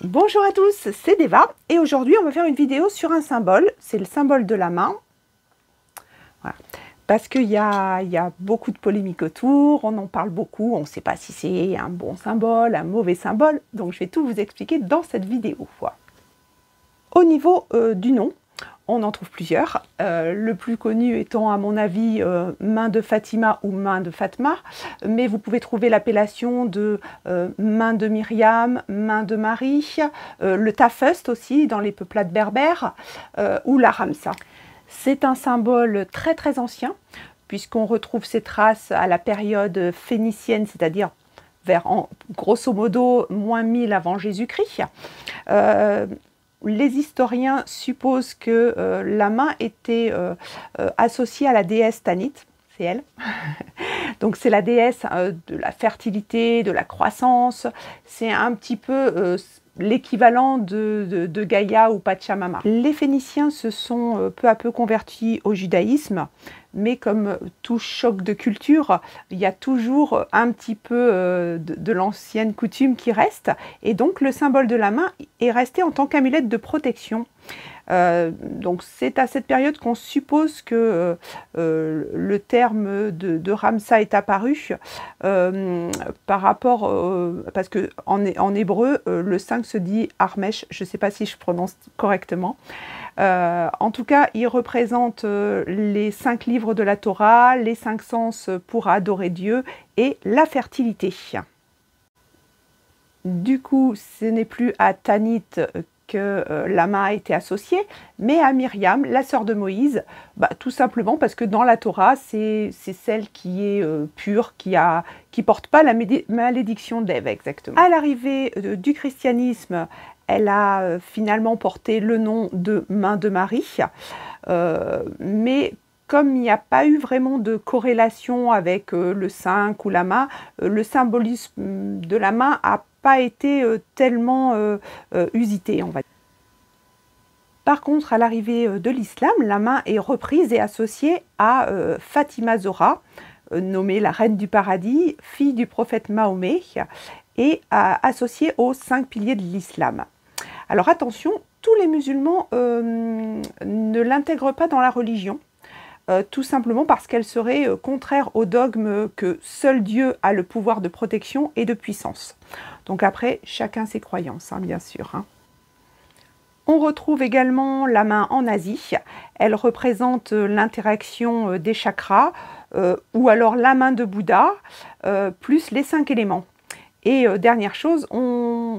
Bonjour à tous, c'est Deva et aujourd'hui on va faire une vidéo sur un symbole, c'est le symbole de la main. Voilà. Parce qu'il y a beaucoup de polémiques autour, on en parle beaucoup, on ne sait pas si c'est un bon symbole, un mauvais symbole, donc je vais tout vous expliquer dans cette vidéo. Voilà. Au niveau du nom, on en trouve plusieurs, le plus connu étant à mon avis main de Fatima ou main de Fatma, mais vous pouvez trouver l'appellation de main de Myriam, main de Marie, le Tafust aussi dans les peuplades berbères, ou la Ramsa. C'est un symbole très très ancien, puisqu'on retrouve ses traces à la période phénicienne, c'est-à-dire vers, grosso modo, moins 1000 avant Jésus-Christ. Les historiens supposent que la main était associée à la déesse Tanit, c'est elle. Donc c'est la déesse de la fertilité, de la croissance, c'est un petit peu l'équivalent de Gaïa ou Pachamama. Les Phéniciens se sont peu à peu convertis au judaïsme, mais comme tout choc de culture, il y a toujours un petit peu de l'ancienne coutume qui reste, et donc le symbole de la main est resté en tant qu'amulette de protection. Donc c'est à cette période qu'on suppose que le terme de Ramsa est apparu par rapport, parce que en hébreu, le 5 se dit Armesh, je ne sais pas si je prononce correctement. En tout cas, il représente les 5 livres de la Torah, les 5 sens pour adorer Dieu et la fertilité. Du coup, ce n'est plus à Tanit que la main a été associée, mais à Myriam, la sœur de Moïse, tout simplement parce que dans la Torah, c'est celle qui est pure, qui porte pas la malédiction d'Ève exactement. À l'arrivée du christianisme, elle a finalement porté le nom de main de Marie, mais comme il n'y a pas eu vraiment de corrélation avec le 5 ou la main, le symbolisme de la main n'a pas été tellement usité, on va dire. Par contre, à l'arrivée de l'islam, la main est reprise et associée à Fatima Zora, nommée la reine du paradis, fille du prophète Mahomet, et associée aux 5 piliers de l'islam. Alors attention, tous les musulmans ne l'intègrent pas dans la religion, tout simplement parce qu'elle serait contraire au dogme que seul Dieu a le pouvoir de protection et de puissance. Donc après, chacun ses croyances, hein, bien sûr. Hein. On retrouve également la main en Asie. Elle représente l'interaction des chakras, ou alors la main de Bouddha, plus les 5 éléments. Et dernière chose,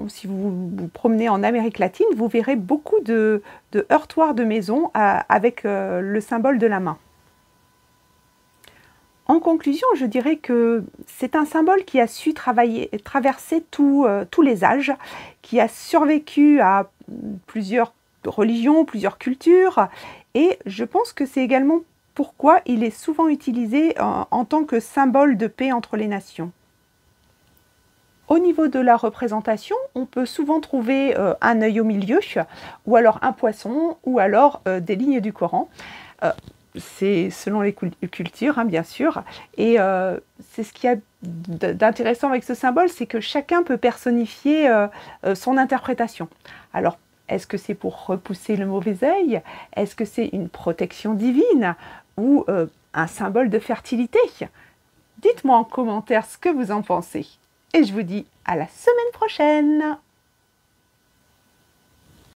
si vous vous promenez en Amérique latine, vous verrez beaucoup de heurtoirs de maison avec le symbole de la main. En conclusion, je dirais que c'est un symbole qui a su traverser tous les âges, qui a survécu à plusieurs religions, plusieurs cultures, et je pense que c'est également pourquoi il est souvent utilisé en tant que symbole de paix entre les nations. Au niveau de la représentation, on peut souvent trouver un œil au milieu, ou alors un poisson, ou alors des lignes du Coran. C'est selon les cultures, hein, bien sûr. Et c'est ce qu'il y a d'intéressant avec ce symbole, c'est que chacun peut personnifier son interprétation. Alors, est-ce que c'est pour repousser le mauvais œil? Est-ce que c'est une protection divine? Ou un symbole de fertilité? Dites-moi en commentaire ce que vous en pensez. Et je vous dis à la semaine prochaine!